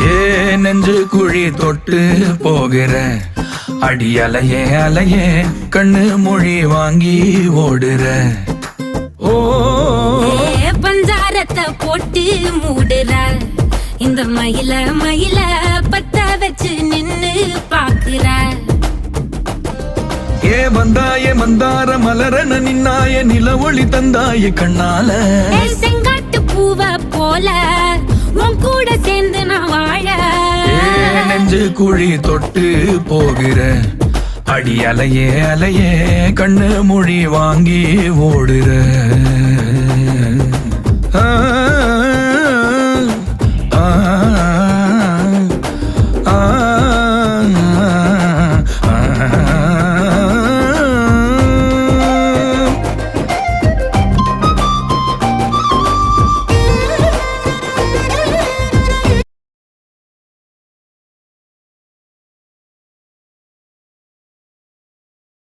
ஏ நெஞ்சு குழி தொட்டு போகிற அடி அலையே அலையே கண்ணு மொழி வாங்கி ஓடுற. ஓ பஞ்சாரத்தை போட்டு மூடுற இந்த மயில மயில பத்த வச்சு நின்னு பாக்குற. ஏ வந்தாய மந்தார மலரன நின்னாய நில ஒளி தந்தாய கண்ணால. செங்காட்டு பூவ போல உன் கூட சேர்ந்து நான் வாழ. நெஞ்சு குழி தொட்டு போகிற அடி அலையே அலையே கண்ணு மொழி வாங்கி ஓடுற. ஆ ஆ